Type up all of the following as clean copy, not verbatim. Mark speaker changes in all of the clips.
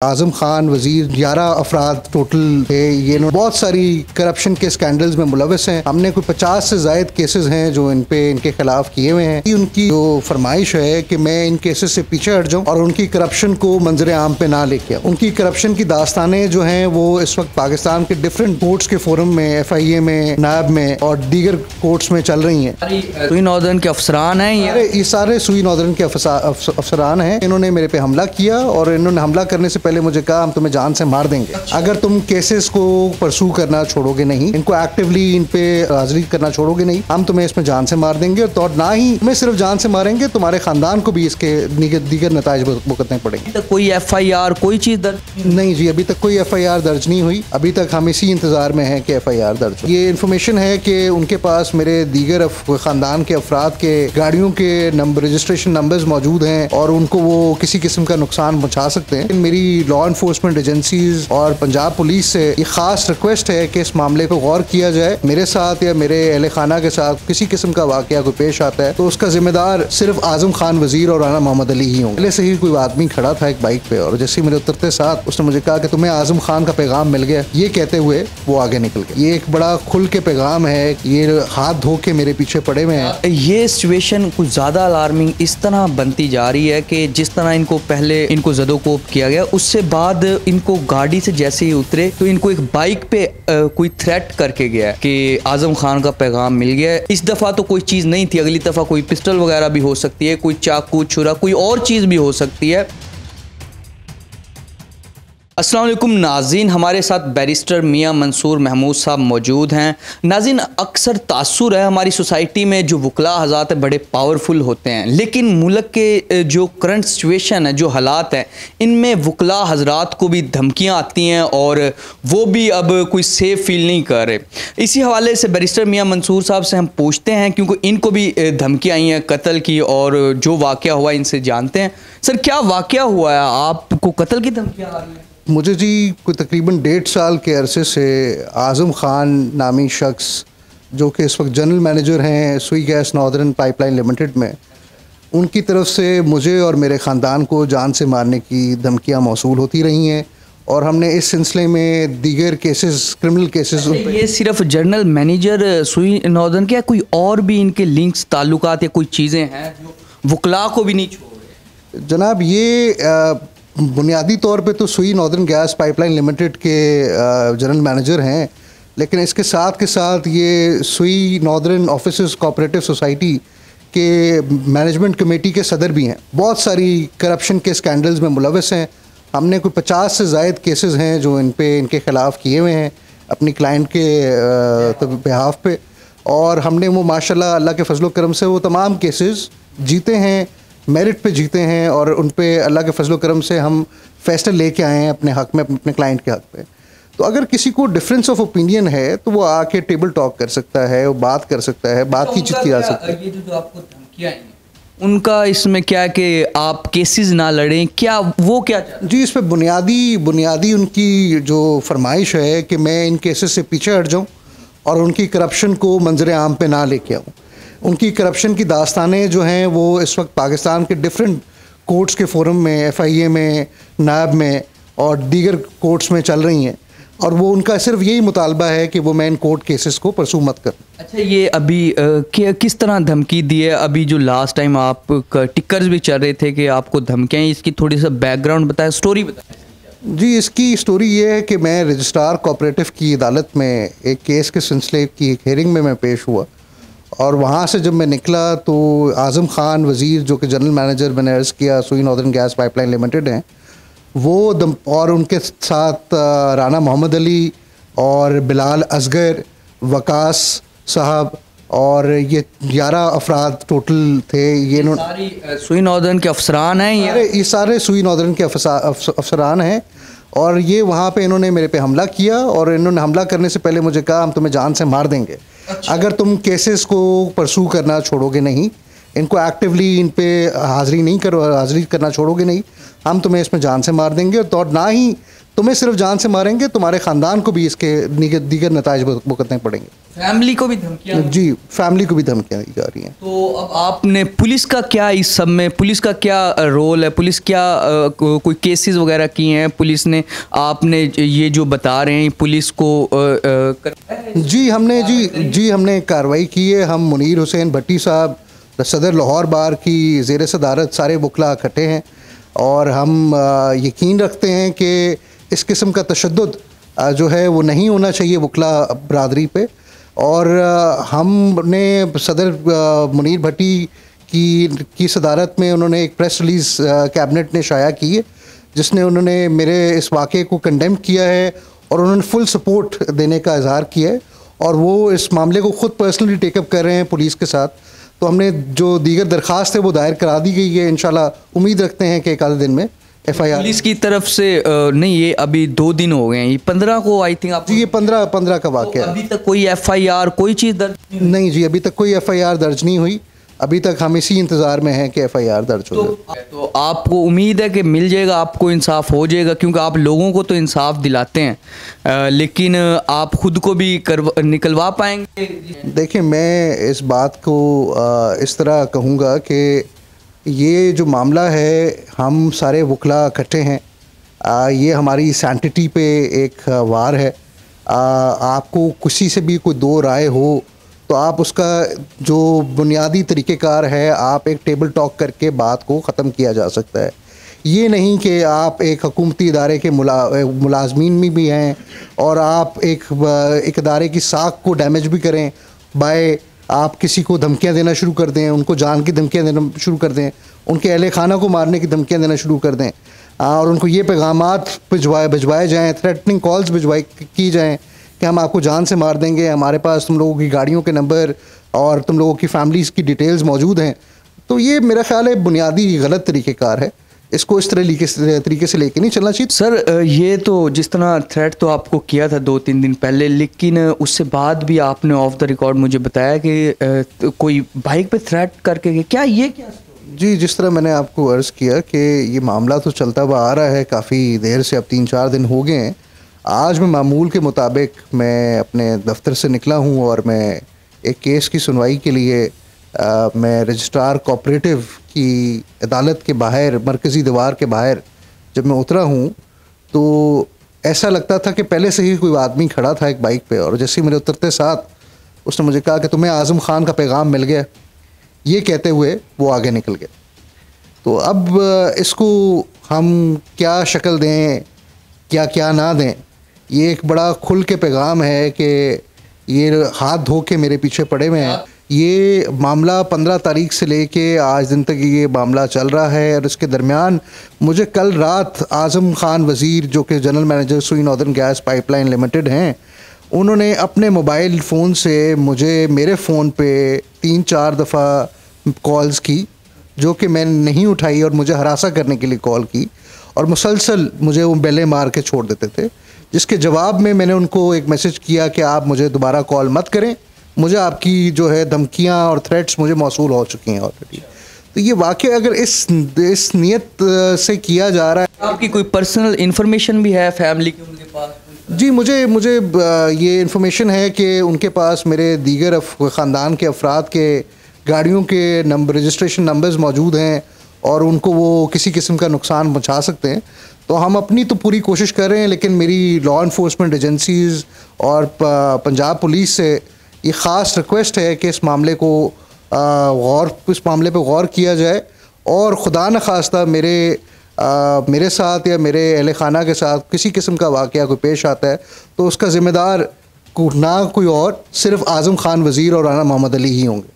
Speaker 1: आजम खान वजीर 11 अफराद टोटल थे। ये बहुत सारी करप्शन के स्कैंडल्स में मुलविस हैं। हमने कोई 50 से ज़ायद केसेस हैं जो इनके खिलाफ किए हुए हैं। उनकी जो फरमाइश है कि मैं इन केसेस से पीछे हट जाऊं और उनकी करप्शन को मंजर आम पे ना लेके आऊं। उनकी करप्शन की दास्तानें जो हैं वो इस वक्त पाकिस्तान के डिफरेंट कोर्ट्स के फोरम में, FIA में, नायब में और दीगर कोर्ट्स में चल रही हैं।
Speaker 2: सुई नॉर्दर्न के अफसरान हैं
Speaker 1: ये सारे सुई नॉर्दर्न के अफसरान हैं। इन्होंने मेरे पे हमला किया और इन्होंने हमला करने से पहले मुझे कहा हम तुम्हें जान से मार देंगे अगर तुम केसेस को परसू करना छोड़ोगे नहीं, इनको एक्टिवली इन पे हाजिरी करना छोड़ोगे नहीं, हम तुम्हें इसमें जान से मार देंगे। तो ना ही तुम्हें सिर्फ जान से मारेंगे, तुम्हारे खानदान को भी इसके दीगर नताइज भुगतने पड़ेंगे।
Speaker 2: तक कोई FIR कोई चीज दर्ज
Speaker 1: नहीं जी, अभी तक कोई FIR दर्ज नहीं हुई। अभी तक हम इसी इंतजार में हैं कि FIR दर्ज हो। ये इन्फॉर्मेशन है कि उनके पास मेरे दीगर खानदान के अफराद के गाड़ियों के रजिस्ट्रेशन नंबर्स मौजूद हैं और उनको वो किसी किस्म का नुकसान पहुंचा सकते हैं। मेरी लॉ एनफोर्समेंट एजेंसीज और पंजाब पुलिस से ये खास रिक्वेस्ट है कि इस मामले को गौर किया जाए। मेरे साथ या मेरे अहले खाना के साथ किसी किस्म का वाकया कोई पेश आता है तो उसका जिम्मेदार सिर्फ आजम खान वजीर और राना मोहम्मद अली ही होंगे। पहले से ही कोई आदमी खड़ा था एक बाइक पे और जैसे मेरे उतरते साथ उसने मुझे कहा कि तुम्हें आजम खान का पैगाम मिल गया। ये कहते हुए वो आगे निकल गए। ये एक बड़ा खुल के पैगाम है। ये हाथ धो के मेरे पीछे पड़े हुए हैं।
Speaker 2: ये सिचुएशन कुछ ज्यादा अलार्मिंग इस तरह बनती जा रही है कि जिस तरह इनको पहले इनको जदोकोब किया गया, उससे बाद इनको गाड़ी से जैसे ही उतरे तो इनको एक बाइक पे कोई थ्रेट करके गया कि आजम खान का पैगाम मिल गया है। इस दफ़ा तो कोई चीज़ नहीं थी, अगली दफ़ा कोई पिस्टल वगैरह भी हो सकती है, कोई चाकू छुरा कोई और चीज़ भी हो सकती है। अस्सलाम वालेकुम नाज़रीन, हमारे साथ बैरिस्टर मियां मंसूर महमूद साहब मौजूद हैं। नाज़रीन, अक्सर तासुर है हमारी सोसाइटी में जो वकला हज़रात बड़े पावरफुल होते हैं, लेकिन मुल्क के जो करंट सिचुएशन है, जो हालात हैं, इनमें वकला हज़रात को भी धमकियां आती हैं और वो भी अब कोई सेफ फील नहीं कर रहे। इसी हवाले से बैरिस्टर मियां मंसूर साहब से हम पूछते हैं, क्योंकि इनको भी धमकियाँ आई हैं कत्ल की और जो वाक़या हुआ इनसे जानते हैं। सर, क्या वाक़या हुआ है? आपको कत्ल की धमकियाँ आ रही हैं?
Speaker 1: मुझे जी कोई तकरीबन 1.5 साल के अरसे से आज़म खान नामी शख्स जो कि इस वक्त जनरल मैनेजर हैं सुई गैस नॉर्दर्न पाइपलाइन लिमिटेड में, उनकी तरफ से मुझे और मेरे ख़ानदान को जान से मारने की धमकियां मौसूल होती रही हैं और हमने इस सिलसिले में दीगर केसेस, क्रिमिनल केसेस।
Speaker 2: ये सिर्फ जनरल मैनेजर सुई नॉर्दर्न के, कोई और भी इनके लिंक्स ताल्लुकात या कोई चीज़ें हैं जो वकला को भी नहीं छोड़ रहे?
Speaker 1: जनाब, ये बुनियादी तौर पे तो सुई नॉर्दर्न गैस पाइपलाइन लिमिटेड के जनरल मैनेजर हैं, लेकिन इसके साथ के साथ ये सुई नॉर्दर्न ऑफिसर्स कोऑपरेटिव सोसाइटी के मैनेजमेंट कमेटी के सदर भी हैं। बहुत सारी करप्शन के स्कैंडल्स में मुलविस हैं। हमने कोई 50 से ज़ायद केसेस हैं जो इनके ख़िलाफ़ किए हुए हैं अपनी क्लाइंट के बिहाफ पे, और हमने वो माशाल्लाह अल्लाह के फजल करम से वो तमाम केसेस जीते हैं, मेरिट पे जीते हैं और उन पे अल्लाह के फजल करम से हम फैसले लेके आए हैं अपने हक़ में, अपने क्लाइंट के हक़ पे। तो अगर किसी को डिफरेंस ऑफ ओपिनियन है तो वो आके टेबल टॉक कर सकता है, वो बात कर सकता है, बात की चीज़ की जा सकती है।
Speaker 2: ये जो आपको धमकियां आई हैं, उनका इसमें क्या है कि आप केसेस ना लड़ें, क्या वो क्या
Speaker 1: जी, इस पर बुनियादी उनकी जो फरमाइश है कि मैं इन केसेस से पीछे हट जाऊँ और उनकी करप्शन को मंजर आम पे ना लेके आऊँ। उनकी करप्शन की दास्तानें जो हैं वो इस वक्त पाकिस्तान के डिफरेंट कोर्ट्स के फोरम में, FIA में, नायब में और दीगर कोर्ट्स में चल रही हैं और वो उनका सिर्फ यही मुतालबा है कि वो मैं इन कोर्ट केसेस को परसू मत कर।
Speaker 2: अच्छा, ये अभी किस तरह धमकी दी है? अभी जो लास्ट टाइम आप टिकर्स भी चल रहे थे कि आपको धमकियाँ, इसकी थोड़ी सा बैकग्राउंड बताएं, स्टोरी बताएं।
Speaker 1: जी, इसकी स्टोरी ये है कि मैं रजिस्ट्रार कोऑपरेटिव की अदालत में एक केस के सिलसिले की एक हेयरिंग में मैं पेश हुआ और वहाँ से जब मैं निकला तो आज़म खान वज़ीर जो कि जनरल मैनेजर मैंने अर्ज़ किया सुई नॉर्दर्न गैस पाइपलाइन लिमिटेड हैं, वो और उनके साथ राना मोहम्मद अली और बिलाल असगर, वकास साहब और ये 11 अफराद टोटल थे। ये
Speaker 2: सारी सुई नॉर्दर्न के अफसरान हैं।
Speaker 1: ये सारे सुई नॉर्दर्न के अफसरान हैं और ये वहाँ पे इन्होंने मेरे पे हमला किया और इन्होंने हमला करने से पहले मुझे कहा हम तुम्हें जान से मार देंगे अगर तुम केसेस को परसू करना छोड़ोगे नहीं, इनको एक्टिवली इन पे हाजिरी करना छोड़ोगे नहीं, हम तुम्हें इसमें जान से मार देंगे। तो ना ही तुम्हें सिर्फ जान से मारेंगे, तुम्हारे ख़ानदान को भी इसके दीगर नताइज भुगतने पड़ेंगे।
Speaker 2: फैमिली को भी धमकियाँ?
Speaker 1: जी, फैमिली को भी धमकियाँ दी जा रही हैं।
Speaker 2: तो अब आपने पुलिस का क्या इस सब में, पुलिस का क्या रोल है? पुलिस क्या कोई केसेस वगैरह किए हैं पुलिस ने? आपने ये जो बता रहे हैं पुलिस को
Speaker 1: जी हमने कार्रवाई की है। हम मुनीर हुसैन भट्टी साहब सदर लाहौर बार की ज़ेर सदारत सारे वकला इकट्ठे हैं और हम यकीन रखते हैं कि इस किस्म का तशद्दुद जो है वो नहीं होना चाहिए वकला बरादरी पे। और हमने सदर मुनीर भट्टी की सदारत में उन्होंने एक प्रेस रिलीज़ कैबिनेट ने शाया की है जिसने उन्होंने मेरे इस वाक़े को कंडेम किया है और उन्होंने फुल सपोर्ट देने का इज़हार किया है और वो इस मामले को ख़ुद पर्सनली टेकअप कर रहे हैं पुलिस के साथ। तो हमने जो दीगर दरख्वास्त है वो दायर करा दी गई है। इंशाल्लाह उम्मीद रखते हैं कि एक आधे दिन में FIR
Speaker 2: पुलिस की तरफ से नहीं, ये अभी 2 दिन हो गए हैं, ये 15 को आई थिंक आप
Speaker 1: जी, ये 15 का वाक़या है।
Speaker 2: अभी तक कोई FIR कोई चीज़ दर्ज
Speaker 1: नहीं जी, अभी तक कोई FIR दर्ज नहीं हुई। अभी तक हम इसी इंतज़ार में हैं कि FIR दर्ज हो जाए।
Speaker 2: तो आपको उम्मीद है कि मिल जाएगा, आपको इंसाफ हो जाएगा, क्योंकि आप लोगों को तो इंसाफ दिलाते हैं लेकिन आप खुद को भी निकलवा पाएंगे?
Speaker 1: देखिए, मैं इस बात को इस तरह कहूँगा कि ये जो मामला है, हम सारे वकला इकट्ठे हैं, ये हमारी सैंटिटी पे एक वार है। आपको किसी से भी कोई दो राय हो तो आप उसका जो बुनियादी तरीक़ेकार है, आप एक टेबल टॉक करके बात को ख़त्म किया जा सकता है। ये नहीं कि आप एक हुकूमती इदारे के मुलाजमीन में भी हैं और आप एक इदारे की साख को डैमेज भी करें बाय आप किसी को धमकियां देना शुरू कर दें, उनको जान की धमकियां देना शुरू कर दें, उनके अहले खाना को मारने की धमकियां देना शुरू कर दें और उनको ये पैगामात भिजवाए जाएँ, थ्रेटनिंग कॉल्स की जाएँ कि हम आपको जान से मार देंगे, हमारे पास तुम लोगों की गाड़ियों के नंबर और तुम लोगों की फैमिलीज़ की डिटेल्स मौजूद हैं। तो ये मेरा ख़्याल है बुनियादी गलत तरीक़ेकार है, इसको इस तरीके से लेके नहीं चलना चाहिए।
Speaker 2: सर, ये तो जिस तरह थ्रेट तो आपको किया था 2-3 दिन पहले, लेकिन उससे बाद भी आपने ऑफ द रिकॉर्ड मुझे बताया कि कोई बाइक पे थ्रेट करके क्या
Speaker 1: जी, जिस तरह मैंने आपको अर्ज़ किया कि ये मामला तो चलता हुआ आ रहा है काफ़ी देर से, अब 3-4 दिन हो गए हैं। आज मैं मामूल के मुताबिक मैं अपने दफ्तर से निकला हूँ और मैं एक केस की सुनवाई के लिए मैं रजिस्ट्रार कोऑपरेटिव की अदालत के बाहर, मरकज़ी दीवार के बाहर जब मैं उतरा हूँ तो ऐसा लगता था कि पहले से ही कोई आदमी खड़ा था एक बाइक पे और जैसे ही मेरे उतरते साथ उसने मुझे कहा कि तुम्हें आज़म खान का पैगाम मिल गया। ये कहते हुए वो आगे निकल गया। तो अब इसको हम क्या शक्ल दें, क्या ना दें, ये एक बड़ा खुल के पैगाम है कि ये हाथ धो के मेरे पीछे पड़े हुए हैं। ये मामला 15 तारीख से लेके आज दिन तक ये मामला चल रहा है और इसके दरमियान मुझे कल रात आज़म खान वज़ीर, जो कि जनरल मैनेजर सुई नॉर्दर्न गैस पाइपलाइन लिमिटेड हैं, उन्होंने अपने मोबाइल फ़ोन से मुझे मेरे फ़ोन पे 3-4 दफ़ा कॉल्स की जो कि मैंने नहीं उठाई और मुझे हरासा करने के लिए कॉल की और मुसलसल मुझे वो बेले मार के छोड़ देते थे, जिसके जवाब में मैंने उनको एक मैसेज किया कि आप मुझे दोबारा कॉल मत करें, मुझे आपकी जो है धमकियां और थ्रेट्स मुझे मौसूल हो चुकी हैं ऑलरेडी। तो ये वाक़या अगर इस नियत से किया जा रहा है।
Speaker 2: आपकी कोई पर्सनल इन्फॉर्मेशन भी है फैमिली की उनके पास?
Speaker 1: जी, मुझे ये इन्फॉर्मेशन है कि उनके पास मेरे दीगर ख़ानदान के अफराद के गाड़ियों के रजिस्ट्रेशन नंबर्स मौजूद हैं और उनको वो किसी किस्म का नुकसान पहुंचा सकते हैं। तो हम अपनी तो पूरी कोशिश कर रहे हैं, लेकिन मेरी लॉ इन्फोर्समेंट एजेंसीज़ और पंजाब पुलिस से ये ख़ास रिक्वेस्ट है कि इस मामले पे गौर किया जाए और खुदा न खास्ता मेरे साथ या मेरे अहले खाना के साथ किसी किस्म का वाक़या कोई पेश आता है तो उसका ज़िम्मेदार ना कोई और, सिर्फ आज़म खान वज़ीर और राना मोहम्मद अली ही होंगे।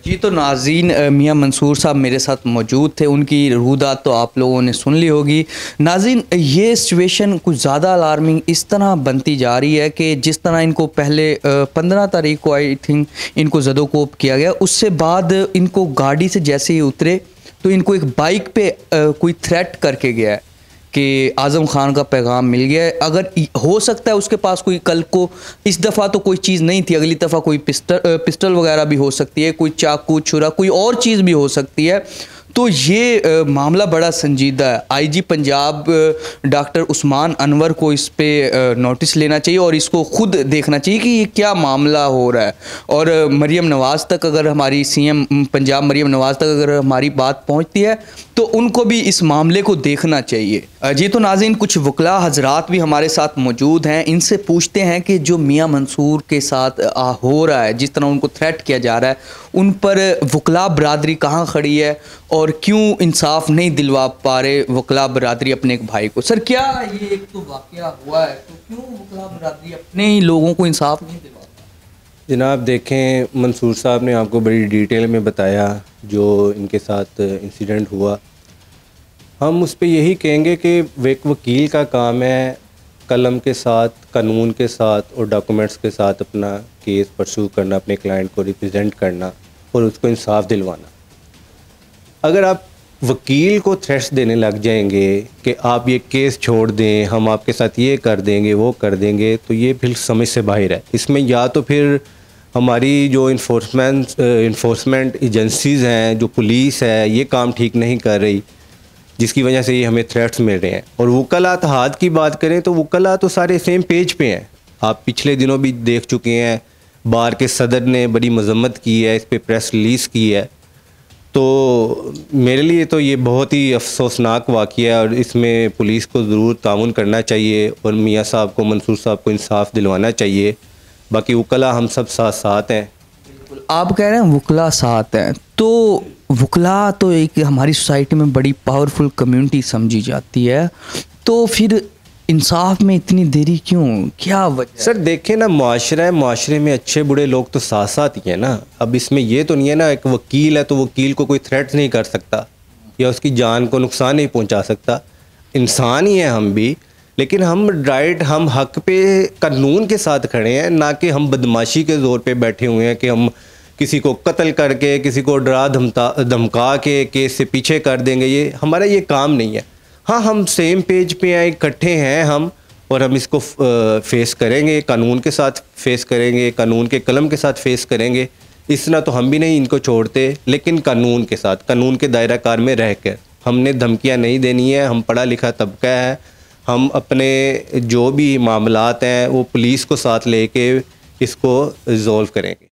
Speaker 2: जी, तो नाज़रीन, मियां मंसूर साहब मेरे साथ मौजूद थे, उनकी रूदात तो आप लोगों ने सुन ली होगी। नाज़रीन, ये सिचुएशन कुछ ज़्यादा अलार्मिंग इस तरह बनती जा रही है कि जिस तरह इनको पहले 15 तारीख को आई थिंक इनको ज़दोकोप किया गया, उससे बाद इनको गाड़ी से जैसे ही उतरे तो इनको एक बाइक पे कोई थ्रेट करके गया है कि आज़म खान का पैगाम मिल गया है। अगर हो सकता है उसके पास कोई, कल को इस दफ़ा तो कोई चीज़ नहीं थी, अगली दफ़ा कोई पिस्टल वगैरह भी हो सकती है, कोई चाकू छुरा कोई और चीज़ भी हो सकती है। तो ये मामला बड़ा संजीदा है। आईजी पंजाब डॉक्टर उस्मान अनवर को इस पे नोटिस लेना चाहिए और इसको खुद देखना चाहिए कि ये क्या मामला हो रहा है। और मरीम नवाज़ तक अगर हमारी सीएम पंजाब मरीम नवाज़ तक अगर हमारी बात पहुंचती है तो उनको भी इस मामले को देखना चाहिए। जी तो नाज़रीन, कुछ वकला हजरात भी हमारे साथ मौजूद हैं, इनसे पूछते हैं कि जो मियां मंसूर के साथ हो रहा है, जिस तरह उनको थ्रेट किया जा रहा है, उन पर वकला बरादरी कहाँ खड़ी है और क्यों इंसाफ नहीं दिलवा पा रहे वकला बरादरी अपने एक भाई को। सर, क्या ये एक तो वाकया हुआ है, तो क्यों वकला बरादरी अपने ही लोगों को इंसाफ नहीं दिलवा पा रही?
Speaker 3: जनाब देखें, मंसूर साहब ने आपको बड़ी डिटेल में बताया जो इनके साथ इंसिडेंट हुआ। हम उस पर यही कहेंगे कि एक वकील का काम है कलम के साथ, कानून के साथ और डॉक्यूमेंट्स के साथ अपना केस परस्यू करना, अपने क्लाइंट को रिप्रेजेंट करना और उसको इंसाफ दिलवाना। अगर आप वकील को थ्रेट्स देने लग जाएंगे कि आप ये केस छोड़ दें, हम आपके साथ ये कर देंगे, वो कर देंगे, तो ये फिर समझ से बाहर है। इसमें या तो फिर हमारी जो इन्फोर्समेंट एजेंसीज़ हैं, जो पुलिस है, ये काम ठीक नहीं कर रही, जिसकी वजह से ये हमें थ्रेट्स मिल रहे हैं। और वकला तहाद की बात करें तो वकला तो सारे सेम पेज पे हैं। आप पिछले दिनों भी देख चुके हैं, बार के सदर ने बड़ी मजम्मत की है, इस पर प्रेस रिलीज़ की है। तो मेरे लिए तो ये बहुत ही अफसोसनाक वाक़या है और इसमें पुलिस को ज़रूर ताउन करना चाहिए और मियाँ साहब को, मंसूर साहब को इंसाफ दिलवाना चाहिए। बाकी वकला हम सब साथ साथ हैं।
Speaker 2: आप कह रहे हैं वकला साथ हैं, तो वकला तो एक हमारी सोसाइटी में बड़ी पावरफुल कम्युनिटी समझी जाती है, तो फिर इंसाफ में इतनी देरी क्यों, क्या वजह?
Speaker 3: सर देखें ना, माशरा है, माशरे में अच्छे बुरे लोग तो साथ साथ ही हैं ना। अब इसमें ये तो नहीं है ना, एक वकील है तो वकील को कोई थ्रेट नहीं कर सकता या उसकी जान को नुकसान नहीं पहुंचा सकता। इंसान ही हैं हम भी, लेकिन हम हम हक पे कानून के साथ खड़े हैं, ना कि हम बदमाशी के ज़ोर पे बैठे हुए हैं कि हम किसी को कत्ल करके, किसी को डरा धमका के केस से पीछे कर देंगे। ये हमारा ये काम नहीं है। हाँ, हम सेम पेज पे हैं, इकट्ठे हैं हम, और हम इसको फेस करेंगे, कानून के साथ फेस करेंगे, कानून के कलम के साथ फेस करेंगे। इस तरह तो हम भी नहीं इनको छोड़ते, लेकिन कानून के साथ, कानून के दायरा कार में रह कर। हमने धमकियाँ नहीं देनी है। हम पढ़ा लिखा तबका है, हम अपने जो भी मामलात हैं वो पुलिस को साथ लेके इसको रिजॉल्व करेंगे।